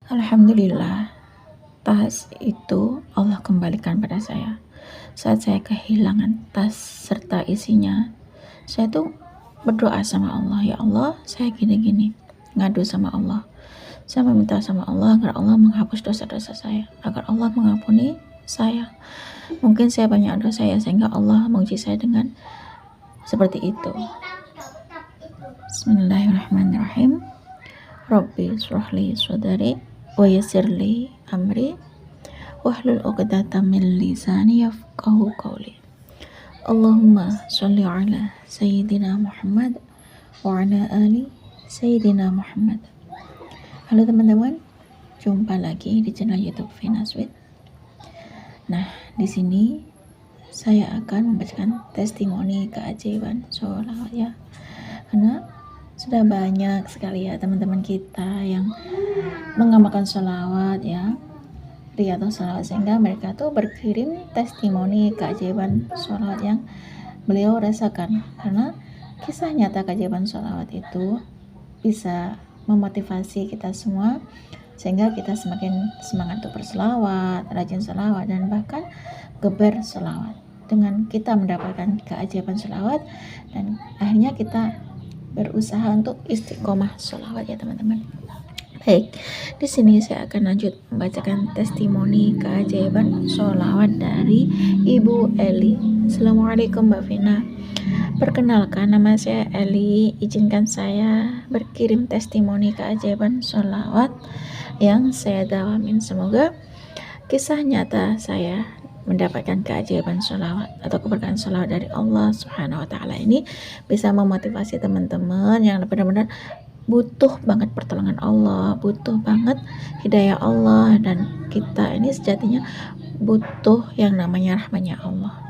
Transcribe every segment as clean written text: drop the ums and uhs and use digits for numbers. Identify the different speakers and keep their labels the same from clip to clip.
Speaker 1: Alhamdulillah, tas itu Allah kembalikan pada saya. Saat saya kehilangan tas serta isinya, saya tuh berdoa sama Allah, ya Allah, saya gini-gini, ngadu sama Allah. Saya meminta sama Allah agar Allah menghapus dosa-dosa saya, agar Allah mengampuni saya. Mungkin saya banyak dosa ya, sehingga Allah menguji saya dengan seperti itu. Bismillahirrahmanirrahim. Rabbi shrahli sadri wa yassirli amri wahlul 'uqdatam min lisani yafqahu qawli. Allahumma sholli ala sayyidina Muhammad wa ala ali sayyidina Muhammad. Halo teman-teman, jumpa lagi di channel YouTube Vina Sweet. Nah, di sini saya akan membacakan testimoni keajaiban sholawat ya. Karena sudah banyak sekali ya teman-teman kita yang mengamalkan sholawat ya, riyadhus sholawat, sehingga mereka tuh berkirim testimoni keajaiban sholawat yang beliau rasakan. Karena kisah nyata keajaiban sholawat itu bisa memotivasi kita semua, sehingga kita semakin semangat untuk berselawat, rajin selawat, dan bahkan geber selawat. Dengan kita mendapatkan keajaiban selawat, dan akhirnya kita berusaha untuk istiqomah sholawat ya teman-teman. Baik, di sini saya akan lanjut membacakan testimoni keajaiban sholawat dari Ibu Eli. Assalamualaikum Mbak Vina. Perkenalkan, nama saya Eli. Izinkan saya berkirim testimoni keajaiban sholawat yang saya dawamin. Semoga kisah nyata saya mendapatkan keajaiban sholawat atau keberkahan sholawat dari Allah Subhanahu wa Ta'ala ini bisa memotivasi teman-teman yang benar-benar butuh banget pertolongan Allah, butuh banget hidayah Allah, dan kita ini sejatinya butuh yang namanya rahmatnya Allah.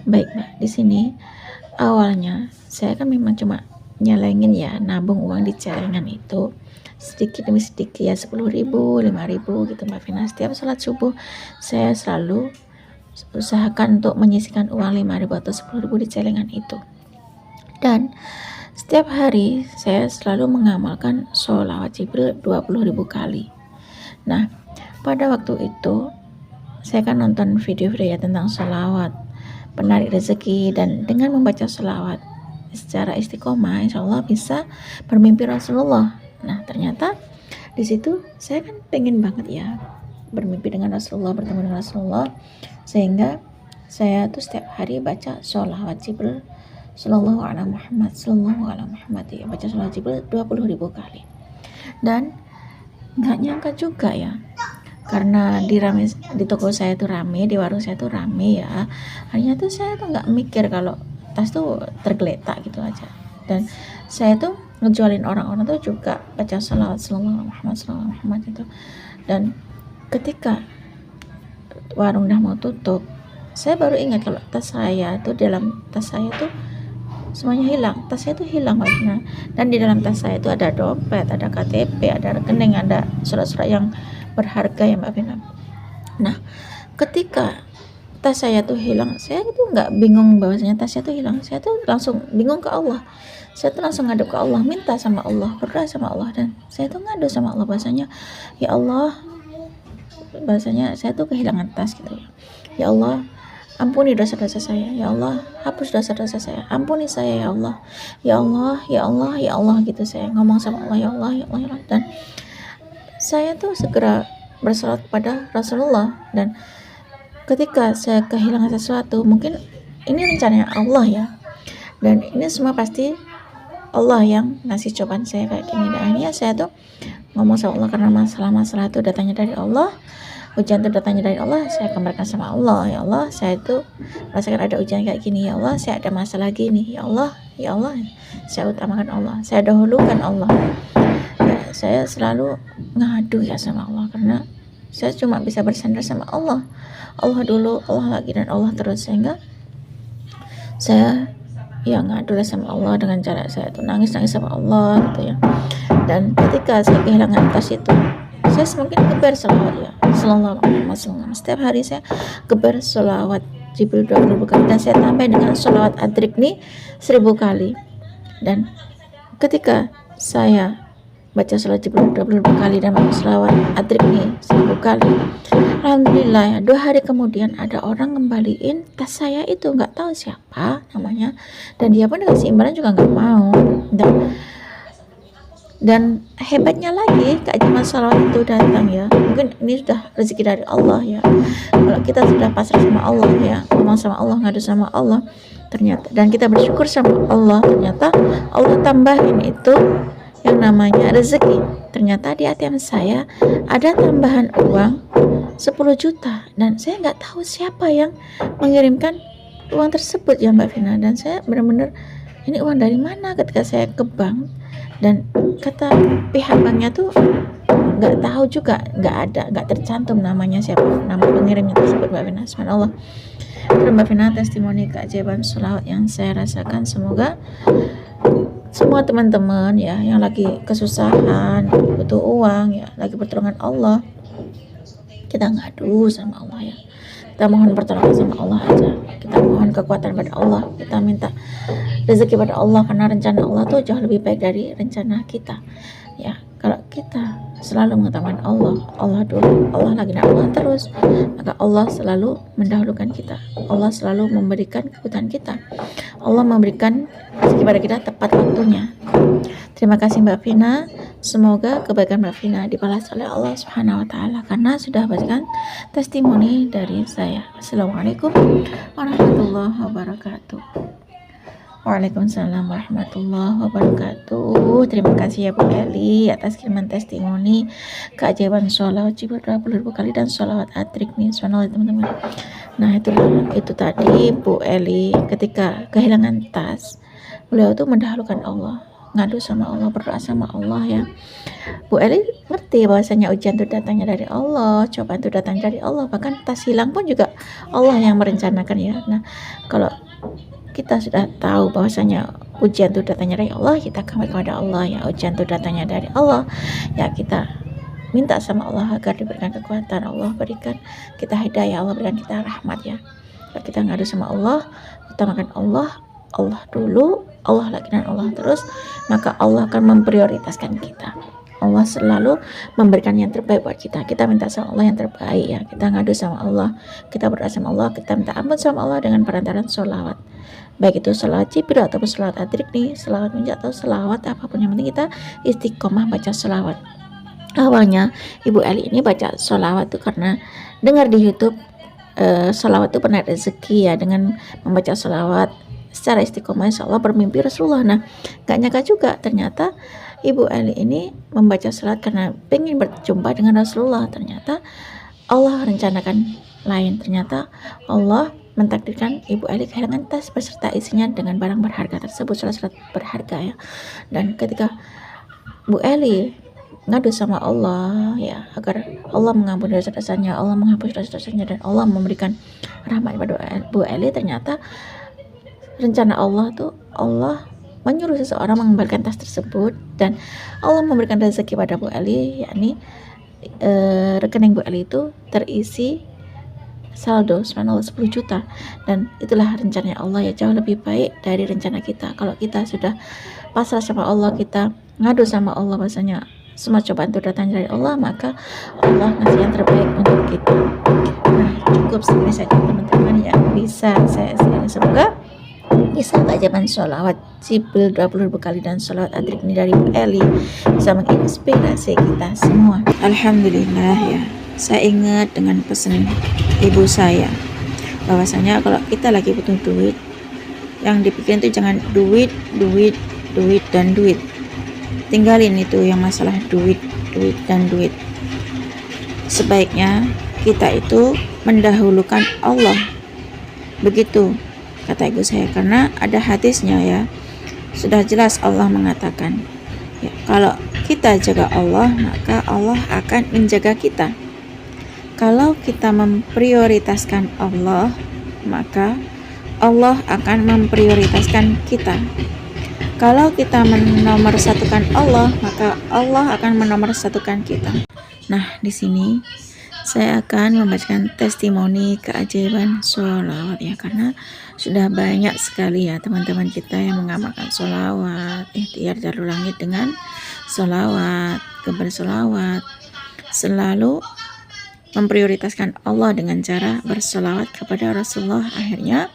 Speaker 1: Baik Mbak, di sini awalnya saya kan memang cuma nyelengin ya, nabung uang di celengan itu sedikit demi sedikit ya, 10.000, 5.000 gitu Mbak Vina. Setiap sholat subuh saya selalu usahakan untuk menyisihkan uang 5.000 atau 10.000 di celengan itu. Dan setiap hari saya selalu mengamalkan sholawat Jibril 20.000 kali. Nah, pada waktu itu saya kan nonton video-video ya tentang sholawat, penarik rezeki, dan dengan membaca sholawat secara istiqomah, insya Allah bisa bermimpi Rasulullah. Nah, ternyata di situ saya kan pengen banget ya bermimpi dengan Rasulullah, bertemu dengan Rasulullah, sehingga saya tuh setiap hari baca sholawat Jibril Sallallahu alaihi Muhammad, Sallallahu alaihi Muhammad ya, baca sholawat Jibril 20.000 kali. Dan nggak nyangka juga ya, karena di toko saya tuh rame, di warung saya tuh rame ya, akhirnya tuh saya tuh nggak mikir kalau tas tuh tergeletak gitu aja. Dan saya tuh ngejualin orang-orang tuh juga baca sholawat Sallallahu alaihi Muhammad, Sallallahu alaihi Muhammad itu. Dan ketika warung udah mau tutup, saya baru ingat kalau tas saya tuh, dalam tas saya tuh semuanya hilang. Tas saya tuh hilang warna. Dan di dalam tas saya itu ada dompet, ada KTP, ada rekening, ada surat-surat yang berharga ya Mbak Vina. Nah, ketika tas saya tuh hilang, saya tuh nggak bingung bahwasanya tas saya tuh hilang. Saya tuh langsung bingung ke Allah. Saya tuh langsung ngadu ke Allah, minta sama Allah, berdoa sama Allah, dan saya tuh ngadu sama Allah bahwasanya, ya Allah, bahwasanya saya tuh kehilangan tas gitu ya. Ya Allah, ampuni dosa-dosa saya. Ya Allah, hapus dosa-dosa saya. Ampuni saya ya Allah. Ya Allah, ya Allah, ya Allah gitu saya ngomong sama Allah, ya Allah, ya Allah, ya Allah. Dan saya tuh segera bersolat kepada Rasulullah. Dan ketika saya kehilangan sesuatu, mungkin ini rencananya Allah ya, dan ini semua pasti Allah yang ngasih cobaan saya kayak gini. Dan akhirnya saya tuh ngomong sama Allah, karena masalah-masalah itu datangnya dari Allah, ujian itu datangnya dari Allah, saya kembalikan sama Allah. Ya Allah, saya itu merasakan ada ujian kayak gini. Ya Allah, saya ada masalah gini. Ya Allah, ya Allah, saya utamakan Allah, saya dahulukan Allah ya. Saya selalu ngadu ya sama Allah, karena saya cuma bisa bersandar sama Allah. Allah dulu, Allah lagi, dan Allah terus. Sehingga saya ya ngadu sama Allah dengan cara saya tuh nangis-nangis sama Allah gitu ya. Dan ketika saya kehilangan tas itu, saya semakin geber selawat ya, Sallallahu alaihi wasallam. Setiap hari saya geber selawat Jibril 20.000 kali, dan saya tambah dengan selawat Adrik nih 1.000 kali. Dan ketika saya baca salat Jibril 20 kali dan baca selawat Adrik nih 1000 kali. Alhamdulillah ya, 2 hari kemudian ada orang ngembaliin tas saya itu, nggak tahu siapa namanya, dan dia pun dikasih imbalan juga nggak mau. Dan hebatnya lagi, keajaiban salawat itu datang ya, mungkin ini sudah rezeki dari Allah ya. Kalau kita sudah pasrah sama Allah ya, ngomong sama Allah, ngadu sama Allah, ternyata, dan kita bersyukur sama Allah, ternyata Allah tambahin itu yang namanya rezeki. Ternyata di ATM saya ada tambahan uang 10 juta dan saya nggak tahu siapa yang mengirimkan uang tersebut ya Mbak Vina, dan saya benar-benar ini uang dari mana ketika saya ke bank, dan kata pihak banknya tuh nggak tahu juga, nggak tercantum namanya siapa, nama pengirimnya tersebut Mbak Vina. Subhanallah. Terus Mbak Vina, testimoni keajaiban sholawat yang saya rasakan, semoga semua teman-teman ya yang lagi kesusahan, butuh uang ya, lagi pertolongan Allah, kita ngadu sama Allah ya, kita mohon pertolongan sama Allah aja, kita mohon kekuatan pada Allah, kita minta rezeki pada Allah, karena rencana Allah tuh jauh lebih baik dari rencana kita ya. Kalau kita selalu mengutamakan Allah, Allah dulu, Allah lagi dan Allah terus, maka Allah selalu mendahulukan kita, Allah selalu memberikan kebutuhan kita, Allah memberikan rezeki pada kita tepat waktunya. Terima kasih Mbak Vina, semoga kebaikan Mbak Vina dibalas oleh Allah Subhanahu wa Ta'ala karena sudah berikan testimoni dari saya. Assalamualaikum warahmatullahi wabarakatuh. Waalaikumsalam warahmatullahi wabarakatuh. Terima kasih ya Bu Eli atas kiriman testimoni keajaiban sholawat Jibril 20.000 kali dan sholawat Adrik nih, subhanallah teman-teman. Nah itu tadi Bu Eli ketika kehilangan tas, beliau tuh mendahulukan Allah, ngadu sama Allah, berdoa sama Allah ya. Bu Eli ngerti bahwasanya ujian itu datangnya dari Allah, cobaan itu datangnya dari Allah, bahkan tas hilang pun juga Allah yang merencanakan ya. Nah kalau kita sudah tahu bahwasanya ujian itu datangnya dari Allah, kita kembali kepada Allah ya. Ujian itu datangnya dari Allah ya, kita minta sama Allah agar diberikan kekuatan, Allah berikan kita hidayah, Allah berikan kita rahmat ya. Kalau kita ngadu sama Allah, utamakan Allah, Allah dulu, Allah lagi dan Allah terus, maka Allah akan memprioritaskan kita. Allah selalu memberikan yang terbaik buat kita. Kita minta sama Allah yang terbaik ya. Kita ngadu sama Allah, kita berdoa sama Allah, kita minta ampun sama Allah dengan perantaraan sholawat, baik itu sholawat Jibril ataupun sholawat Adrik nih, sholawat munajat atau sholawat apapun, yang penting kita istiqomah baca sholawat. Awalnya Ibu Eli ini baca sholawat tuh karena dengar di YouTube sholawat itu pernah rezeki ya, dengan membaca sholawat secara istiqomah insya Allah bermimpi Rasulullah. Nah gak nyangka juga ternyata Ibu Eli ini membaca sholawat karena pengen berjumpa dengan Rasulullah. Ternyata Allah rencanakan lain, ternyata Allah mentakdirkan Ibu Eli kehilangan tas beserta isinya dengan barang berharga tersebut, surat-surat berharga ya. Dan ketika Bu Eli ngadu sama Allah ya, agar Allah mengampuni dosa-dosanya, Allah menghapus dosa-dosanya, dan Allah memberikan rahmat kepada Bu Eli, ternyata rencana Allah tuh, Allah menyuruh seseorang mengembalikan tas tersebut, dan Allah memberikan rezeki pada Bu Eli, yakni rekening Bu Eli itu terisi saldo subhanallah 10 juta. Dan itulah rencananya Allah ya, jauh lebih baik dari rencana kita. Kalau kita sudah pasrah sama Allah, kita ngadu sama Allah bahasanya semua cobaan itu datang dari Allah, maka Allah ngasih yang terbaik untuk kita. Nah cukup segini saja teman-teman yang bisa saya share. Semoga kisah keajaiban sholawat Jibril 20.000 kali dan sholawat Adrik ini dari Bu Eli bisa menginspirasi kita semua. Alhamdulillah ya, saya ingat dengan pesan ibu saya bahwasanya kalau kita lagi butuh duit, yang dipikirin itu jangan duit dan duit, tinggalin itu yang masalah duit dan duit. Sebaiknya kita itu mendahulukan Allah, begitu kata ibu saya, karena ada hadisnya ya, sudah jelas Allah mengatakan ya, kalau kita jaga Allah maka Allah akan menjaga kita. Kalau kita memprioritaskan Allah, maka Allah akan memprioritaskan kita. Kalau kita menomorsatukan Allah, maka Allah akan menomorsatukan kita. Nah, di sini saya akan membacakan testimoni keajaiban sholawat ya, karena sudah banyak sekali ya teman-teman kita yang mengamalkan sholawat, ikhtiar jalur langit dengan sholawat, bersolawat, selalu memprioritaskan Allah dengan cara bersolawat kepada Rasulullah. Akhirnya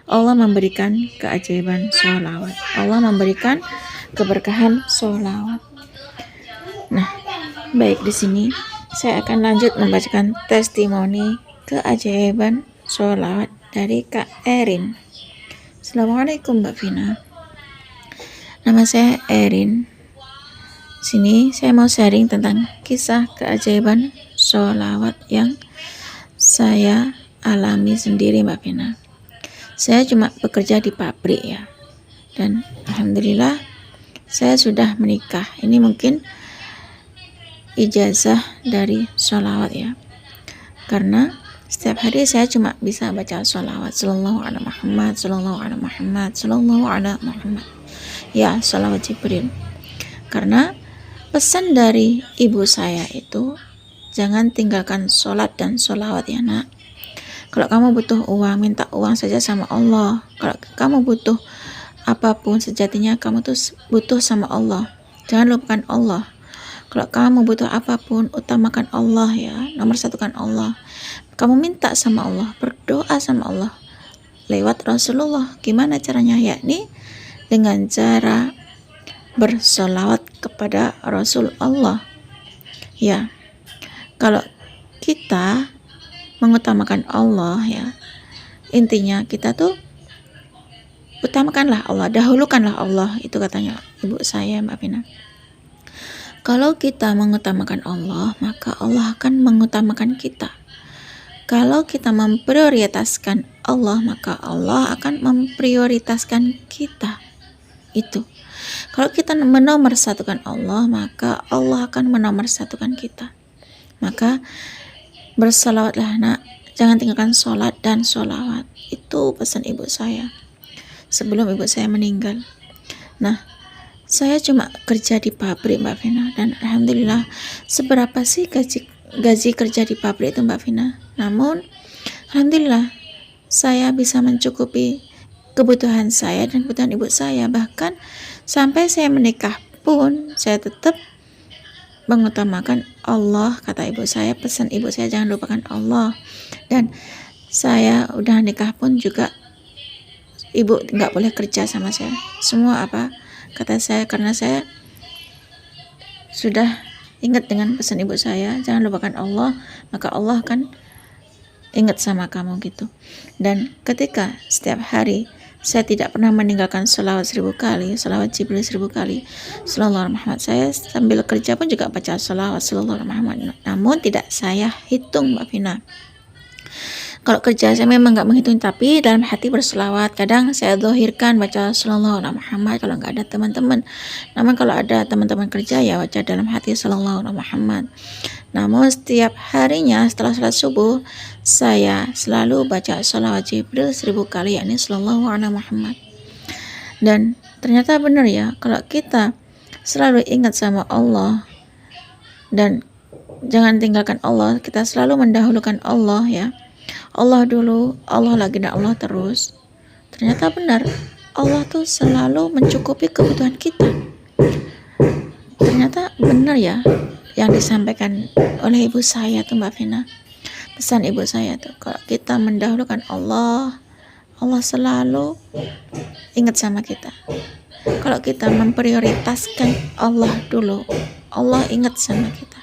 Speaker 1: Allah memberikan keajaiban sholawat, Allah memberikan keberkahan sholawat. Nah, baik, di sini saya akan lanjut membacakan testimoni keajaiban sholawat dari Kak Erin. Assalamualaikum Mbak Vina. Nama saya Erin. Sini saya mau sharing tentang kisah keajaiban sholawat yang saya alami sendiri Mbak Vina. Saya cuma bekerja di pabrik ya, dan alhamdulillah saya sudah menikah. Ini mungkin ijazah dari sholawat ya, karena setiap hari saya cuma bisa baca sholawat, sallallahu ala Muhammad, sallallahu ala Muhammad, sallallahu ala Muhammad, ya sholawat Jibril. Karena pesan dari ibu saya itu, jangan tinggalkan sholat dan sholawat ya nak. Kalau kamu butuh uang, minta uang saja sama Allah. Kalau kamu butuh apapun, sejatinya kamu tuh butuh sama Allah, jangan lupakan Allah. Kalau kamu butuh apapun, utamakan Allah ya, nomor satukan Allah. Kamu minta sama Allah, berdoa sama Allah lewat Rasulullah. Gimana caranya? Yakni dengan cara bersolawat kepada Rasul Allah. Ya, kalau kita mengutamakan Allah ya, intinya kita tuh utamakanlah Allah, dahulukanlah Allah, itu katanya ibu saya Mbak Vina. Kalau kita mengutamakan Allah, maka Allah akan mengutamakan kita. Kalau kita memprioritaskan Allah, maka Allah akan memprioritaskan kita. Itu. Kalau kita menomorsatukan Allah, maka Allah akan menomorsatukan kita. Maka bersolawatlah nak, jangan tinggalkan sholat dan sholawat. Itu pesan ibu saya sebelum ibu saya meninggal. Nah, saya cuma kerja di pabrik Mbak Vina, dan alhamdulillah seberapa sih gaji kerja di pabrik itu Mbak Vina. Namun alhamdulillah saya bisa mencukupi kebutuhan saya dan kebutuhan ibu saya. Bahkan sampai saya menikah pun saya tetap mengutamakan Allah. Kata ibu saya, pesan ibu saya, jangan lupakan Allah. Dan saya udah nikah pun juga ibu nggak boleh kerja sama saya. Semua apa kata saya, karena saya sudah ingat dengan pesan ibu saya, jangan lupakan Allah, maka Allah akan ingat sama kamu gitu. Dan ketika setiap hari saya tidak pernah meninggalkan sholawat 1000 kali, sholawat Jibril 1000 kali, sallallahu alaihi Muhammad. Saya sambil kerja pun juga baca sholawat sallallahu alaihi Muhammad. Namun tidak saya hitung Mbak Vina. Kalau kerja saya memang nggak menghitung, tapi dalam hati berselawat. Kadang saya dohirkan baca sallallahu alaihi Muhammad kalau nggak ada teman-teman. Namun kalau ada teman-teman kerja ya baca dalam hati sallallahu alaihi Muhammad. Namun setiap harinya setelah salat subuh saya selalu baca salawat Jibril 1000 kali, yakni sallallahu alaihi Muhammad. Dan ternyata benar ya, kalau kita selalu ingat sama Allah dan jangan tinggalkan Allah, kita selalu mendahulukan Allah ya. Allah dulu, Allah lagi, dan Allah terus. Ternyata benar, Allah tuh selalu mencukupi kebutuhan kita. Ternyata benar ya yang disampaikan oleh ibu saya tuh Mbak Vina. Pesan ibu saya tuh, kalau kita mendahulukan Allah, Allah selalu ingat sama kita. Kalau kita memprioritaskan Allah dulu, Allah ingat sama kita.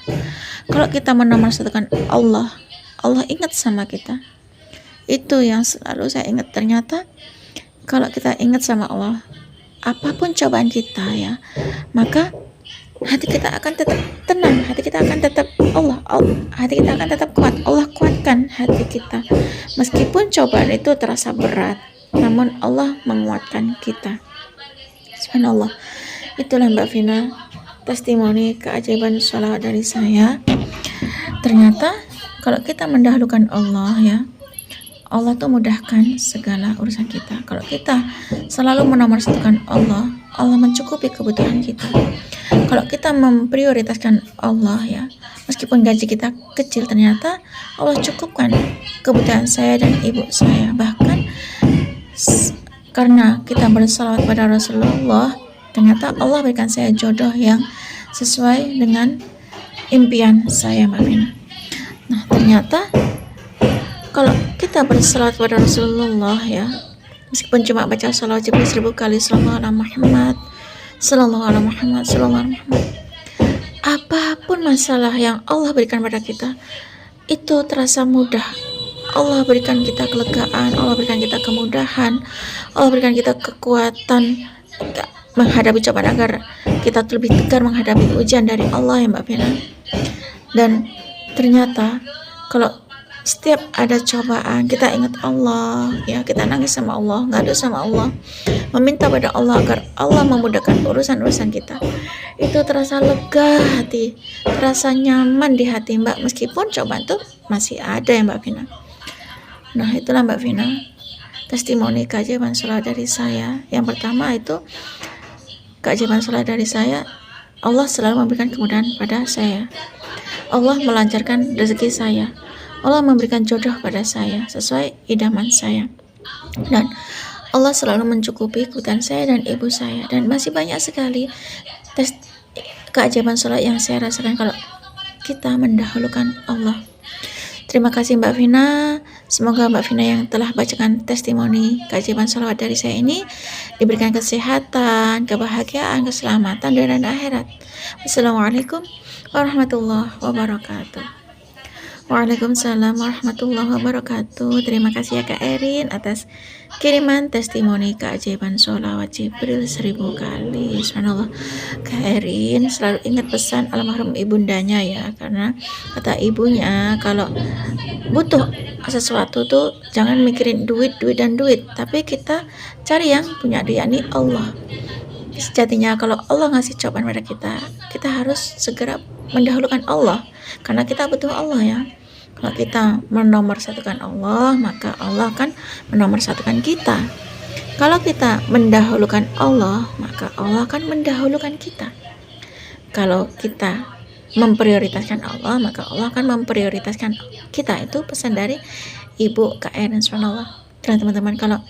Speaker 1: Kalau kita menomorsatukan Allah, Allah ingat sama kita. Itu yang selalu saya ingat. Ternyata kalau kita ingat sama Allah, apapun cobaan kita ya, maka hati kita akan tetap tenang, hati kita akan tetap hati kita akan tetap kuat. Allah kuatkan hati kita. Meskipun cobaan itu terasa berat, namun Allah menguatkan kita. Subhanallah. Itulah Mbak Vina, testimoni keajaiban sholawat dari saya. Ternyata kalau kita mendahulukan Allah ya, Allah tuh mudahkan segala urusan kita. Kalau kita selalu menomorsatukan Allah, Allah mencukupi kebutuhan kita. Kalau kita memprioritaskan Allah ya, meskipun gaji kita kecil, ternyata Allah cukupkan kebutuhan saya dan ibu saya. Bahkan karena kita bersalawat pada Rasulullah, ternyata Allah berikan saya jodoh yang sesuai dengan impian saya, Mbak Vina. Nah, ternyata kalau kita bersalawat pada Rasulullah ya, meskipun cuma baca salawat Jibril 1000 kali, sallallahu alaihi Muhammad, sallallahu alaihi Muhammad, sallallahu alaihi Muhammad, apapun masalah yang Allah berikan pada kita, itu terasa mudah. Allah berikan kita kelegaan, Allah berikan kita kemudahan, Allah berikan kita kekuatan menghadapi cobaan agar kita lebih tegar menghadapi ujian dari Allah ya Mbak Vina. Dan ternyata kalau setiap ada cobaan kita ingat Allah ya, kita nangis sama Allah, ngadu sama Allah, meminta pada Allah agar Allah memudahkan urusan-urusan kita, itu terasa lega hati, terasa nyaman di hati Mbak, meskipun cobaan itu masih ada ya Mbak Vina. Nah itulah Mbak Vina testimoni keajaiban sholat dari saya. Yang pertama itu keajaiban sholat dari saya, Allah selalu memberikan kemudahan pada saya, Allah melancarkan rezeki saya, Allah memberikan jodoh pada saya sesuai idaman saya, dan Allah selalu mencukupi kebutuhan saya dan ibu saya. Dan masih banyak sekali keajaiban sholat yang saya rasakan kalau kita mendahulukan Allah. Terima kasih Mbak Vina. Semoga Mbak Vina yang telah bacakan testimoni keajaiban sholawat dari saya ini diberikan kesehatan, kebahagiaan, keselamatan dunia dan akhirat. Wassalamualaikum warahmatullahi wabarakatuh. Waalaikumsalam warahmatullahi wabarakatuh. Terima kasih ya Kak Erin atas kiriman testimoni keajaiban sholawat Jibril 1000 kali. Subhanallah, Kak Erin selalu ingat pesan almarhum ibundanya ya, karena kata ibunya kalau butuh sesuatu tuh jangan mikirin duit, tapi kita cari yang punya dia, yakni Allah. Sejatinya kalau Allah ngasih cobaan pada kita harus segera mendahulukan Allah, karena kita butuh Allah ya. Kalau kita menomorsatukan Allah, maka Allah akan menomorsatukan kita. Kalau kita mendahulukan Allah, maka Allah akan mendahulukan kita. Kalau kita memprioritaskan Allah, maka Allah akan memprioritaskan kita. Itu pesan dari Ibu Kak Erin, subhanallah. Dan teman-teman, kalau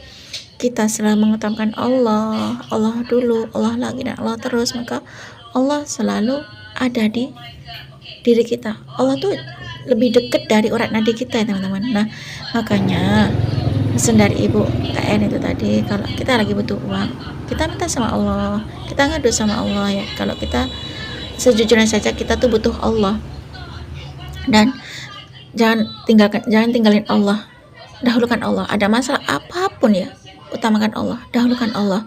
Speaker 1: kita selalu mengutamakan Allah, Allah dulu, Allah lagi, dan Allah terus, maka Allah selalu ada di diri kita. Allah tuh lebih dekat dari urat nadi kita ya teman-teman. Nah makanya pesan dari Ibu Kak Erin itu tadi, kalau kita lagi butuh uang, kita minta sama Allah, kita ngadu sama Allah ya. Kalau kita sejujurnya saja kita tuh butuh Allah, dan jangan tinggalin Allah, dahulukan Allah. Ada masalah apapun ya, utamakan Allah, dahulukan Allah.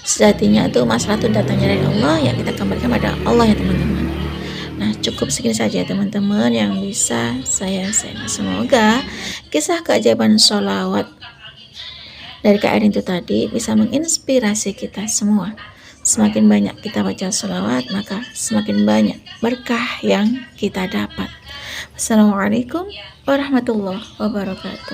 Speaker 1: Sejatinya itu masalah itu datangnya dari Allah ya, kita kembalikan pada Allah ya teman-teman. Nah cukup segini saja teman-teman yang bisa saya share. Semoga kisah keajaiban sholawat dari Kak Erin itu tadi bisa menginspirasi kita semua. Semakin banyak kita baca sholawat, maka semakin banyak berkah yang kita dapat. Wassalamualaikum warahmatullahi wabarakatuh.